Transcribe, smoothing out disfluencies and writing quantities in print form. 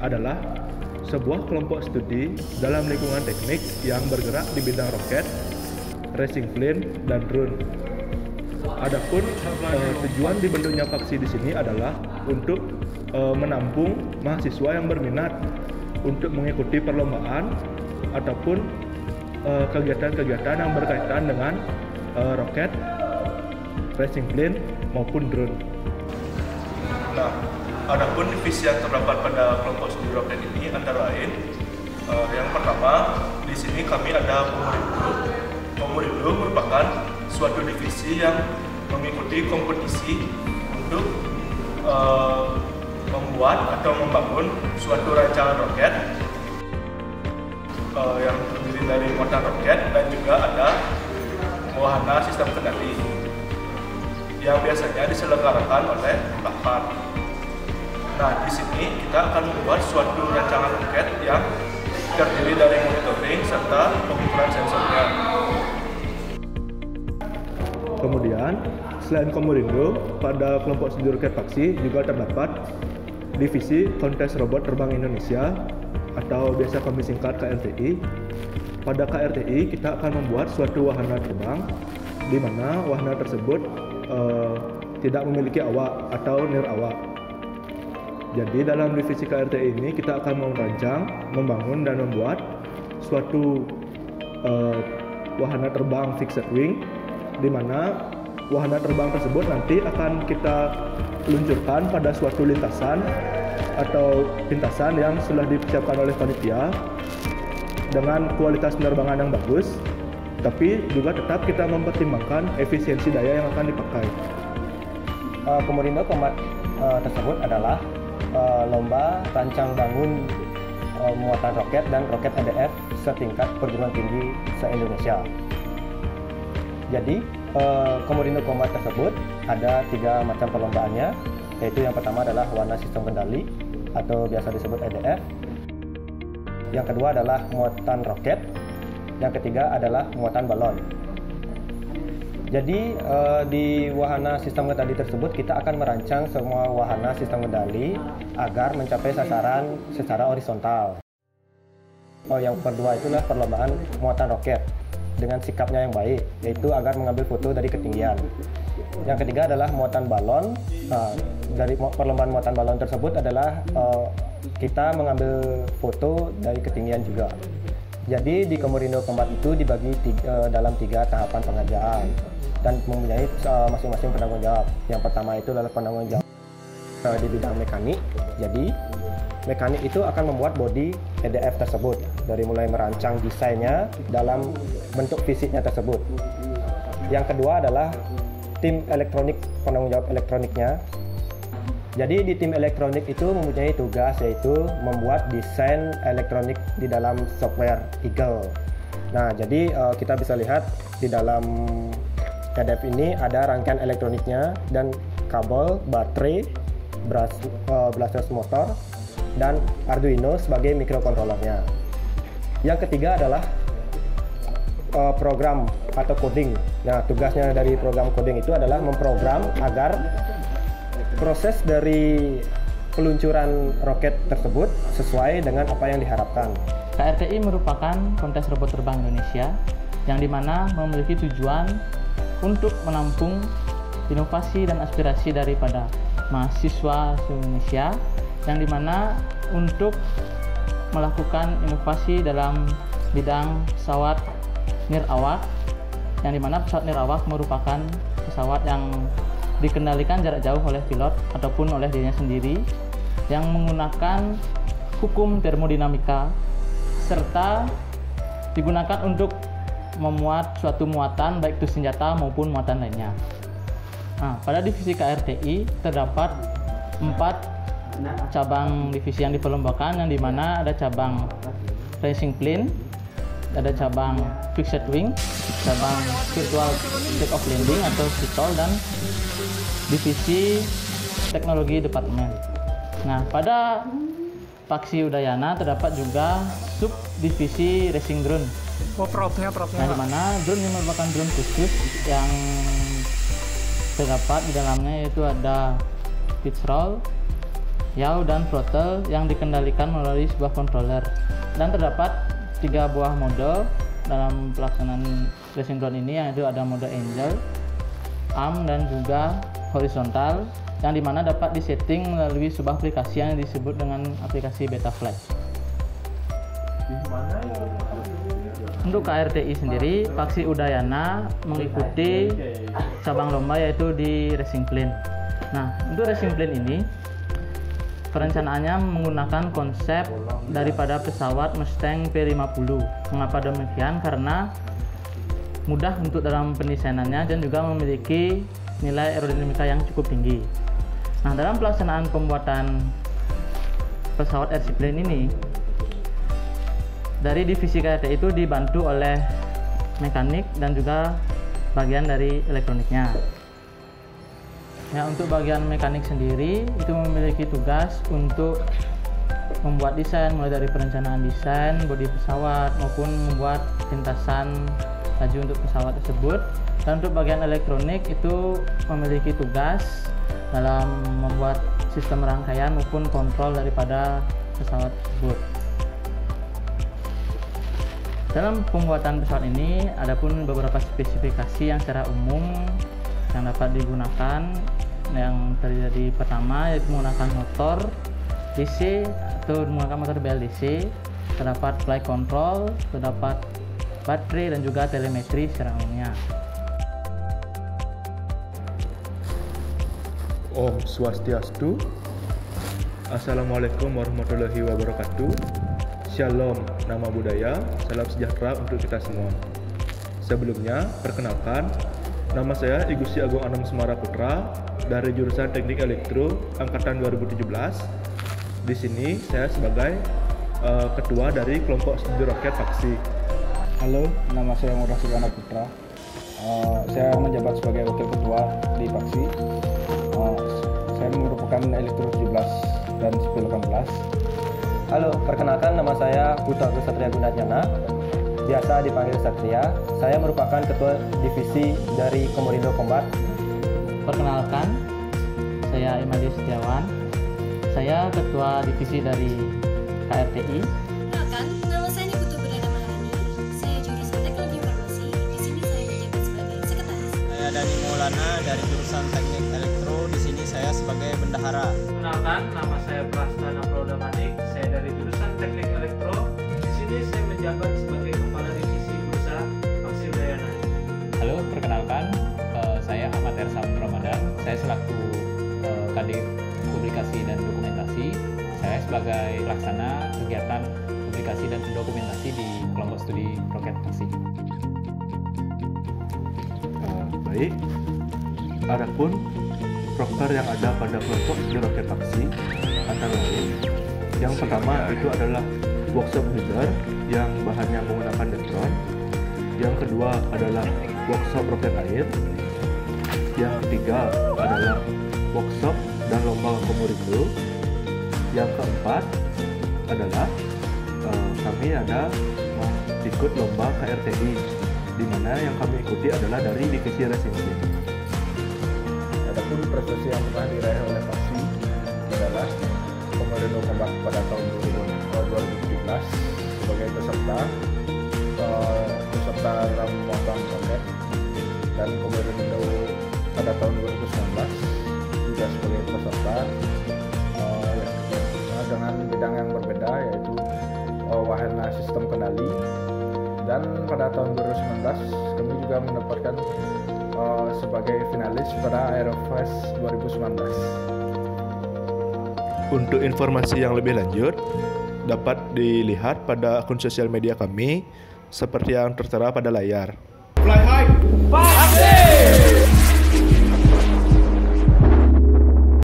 adalah sebuah kelompok studi dalam lingkungan teknik yang bergerak di bidang roket, racing plane, dan drone. Adapun tujuan dibentuknya faksi di sini adalah untuk menampung mahasiswa yang berminat untuk mengikuti perlombaan ataupun kegiatan-kegiatan yang berkaitan dengan roket, racing plane maupun drone. Nah, adapun divisi yang terdapat pada kelompok studi roket ini antara lain yang pertama, di sini kami ada Komurindo. Komurindo merupakan suatu divisi yang mengikuti kompetisi untuk membuat atau membangun suatu rancangan roket yang terdiri dari muatan roket dan juga ada wahana sistem kendali yang biasanya diselenggarakan oleh Unpad. Nah, di sini kita akan membuat suatu rancangan roket yang terdiri dari monitoring serta pengukuran sensornya. Kemudian, selain Komurindo, pada kelompok studi roket faksi juga terdapat divisi Kontes Robot Terbang Indonesia atau biasa kami singkat KRTI. Pada KRTI kita akan membuat suatu wahana terbang di mana wahana tersebut tidak memiliki awak atau nirawak. Jadi dalam divisi KRTI ini kita akan merancang, membangun dan membuat suatu wahana terbang fixed wing di mana wahana terbang tersebut nanti akan kita luncurkan pada suatu lintasan atau pintasan yang sudah disiapkan oleh panitia dengan kualitas penerbangan yang bagus, tapi juga tetap kita mempertimbangkan efisiensi daya yang akan dipakai. Komurindo Kombat tersebut adalah lomba rancang bangun muatan roket dan roket EDF setingkat perguruan tinggi se-Indonesia. Jadi Komurindo Kombat tersebut ada 3 macam perlombaannya, yaitu yang pertama adalah warna sistem kendali atau biasa disebut EDF. Yang kedua adalah muatan roket. Yang ketiga adalah muatan balon. Jadi di wahana sistem kendali tersebut kita akan merancang semua wahana sistem kendali agar mencapai sasaran secara horizontal. Yang kedua itulah perlombaan muatan roket dengan sikapnya yang baik, yaitu agar mengambil foto dari ketinggian. Yang ketiga adalah muatan balon. Dari perlombaan muatan balon tersebut adalah kita mengambil foto dari ketinggian juga. Jadi di Komurindo Kombat itu dibagi dalam 3 tahapan pengerjaan dan mempunyai masing-masing penanggung jawab. Yang pertama itu adalah penanggung jawab di bidang mekanik. Jadi mekanik itu akan membuat bodi EDF tersebut, dari mulai merancang desainnya dalam bentuk fisiknya tersebut. Yang kedua adalah tim elektronik, penanggung jawab elektroniknya. Jadi di tim elektronik itu mempunyai tugas yaitu membuat desain elektronik di dalam software Eagle. Nah, jadi kita bisa lihat di dalam EDF ini ada rangkaian elektroniknya dan kabel, baterai, brushless motor, dan Arduino sebagai microcontrollernya. Yang ketiga adalah program atau coding. Nah, tugasnya dari program coding itu adalah memprogram agar proses dari peluncuran roket tersebut sesuai dengan apa yang diharapkan. KRTI merupakan Kontes Robot Terbang Indonesia yang dimana memiliki tujuan untuk menampung inovasi dan aspirasi daripada mahasiswa Indonesia yang dimana untuk melakukan inovasi dalam bidang pesawat nirawak, yang dimana pesawat nirawak merupakan pesawat yang dikendalikan jarak jauh oleh pilot ataupun oleh dirinya sendiri yang menggunakan hukum termodinamika serta digunakan untuk memuat suatu muatan baik itu senjata maupun muatan lainnya. Nah, pada divisi KRTI terdapat 4 cabang divisi yang diperlombakan, yang dimana ada cabang racing plane, ada cabang fixed wing, cabang virtual take off landing atau VTOL, dan divisi teknologi departemen. Nah, pada faksi Udayana terdapat juga subdivisi racing drone. Propnya. Nah, di mana drone ini merupakan drone khusus yang terdapat di dalamnya, yaitu ada pitch roll, yaw dan throttle yang dikendalikan melalui sebuah controller. Dan terdapat 3 buah mode dalam pelaksanaan racing drone ini, yaitu ada mode Angel, arm dan juga horizontal, yang dimana dapat disetting melalui sebuah aplikasi yang disebut dengan aplikasi Betaflight. Untuk KRTI sendiri, Paksi Udayana mengikuti cabang lomba yaitu di Racing Plane. Nah, untuk Racing Plane ini perencanaannya menggunakan konsep daripada pesawat Mustang P50. Mengapa demikian? Karena mudah untuk dalam pendesainannya dan juga memiliki nilai aerodinamika yang cukup tinggi. Nah, dalam pelaksanaan pembuatan pesawat RC Plane ini, dari divisi KRT itu dibantu oleh mekanik dan juga bagian dari elektroniknya. Ya, untuk bagian mekanik sendiri itu memiliki tugas untuk membuat desain, mulai dari perencanaan desain, bodi pesawat maupun membuat lintasan laju untuk pesawat tersebut. Dan untuk bagian elektronik itu memiliki tugas dalam membuat sistem rangkaian maupun kontrol daripada pesawat tersebut. Dalam pembuatan pesawat ini ada pun beberapa spesifikasi yang secara umum yang dapat digunakan. Yang terjadi pertama yaitu menggunakan motor DC atau menggunakan motor BLDC, terdapat flight control, terdapat baterai dan juga telemetri secara umumnya. Om Swastiastu. Assalamualaikum warahmatullahi wabarakatuh. Shalom, nama budaya, salam sejahtera untuk kita semua. Sebelumnya, perkenalkan, nama saya Igusti Agung Anam Semara Putra dari jurusan Teknik Elektro angkatan 2017. Di sini saya sebagai ketua dari kelompok studi roket Paksi. Halo, nama saya Ngurah Suryana Putra. Saya menjabat sebagai wakil ketua di Paksi. Saya merupakan Elektro 17 dan Sipil 18. Halo, perkenalkan nama saya Putra Satria Gunatjana, biasa dipanggil Satria. Saya merupakan ketua divisi dari Komorindo Combat. Perkenalkan, saya Imadi Setiawan. Saya ketua divisi dari KRTI. Perkenalkan, nama saya Niputu Berdana Maharani. Saya jurusan Teknologi Informasi. Di sini saya menjabat sebagai sekretaris. Saya Dani Maulana dari jurusan Teknik Elektro. Di sini saya sebagai bendahara. Perkenalkan, nama saya Prastana Prodamanik. Saya dari jurusan Teknik Elektro. Di sini saya menjabat sebagai kepala divisi bursa Paksi Udayana. Halo, perkenalkan, saya Ahmad Ersam Ramadan. Saya selaku Kadif Publikasi dan Dokumentasi. Saya sebagai pelaksana kegiatan publikasi dan dokumentasi di kelompok studi roket Paksi. Baik, adapun proker yang ada pada kelompok studi roket Paksi antara lain, yang pertama itu adalah workshop leader yang bahannya menggunakan Detron. Yang kedua adalah workshop roket air. Yang ketiga adalah workshop dan lomba Komorindo. Yang keempat adalah kami ada ikut lomba KRTI, di mana yang kami ikuti adalah dari divisi Racing Plane. Adapun prestasi yang pernah diraih oleh Paksi adalah Komorindo Combat pada tahun 2017 sebagai peserta dalam lomba roket, dan Komorindo pada tahun 2019 juga sebagai peserta dengan bidang yang berbeda, yaitu wahana sistem kendali. Dan pada tahun 2019 kami juga mendapatkan sebagai finalis pada Aerofest 2019. Untuk informasi yang lebih lanjut dapat dilihat pada akun sosial media kami seperti yang tertera pada layar. Fly high, Paksi!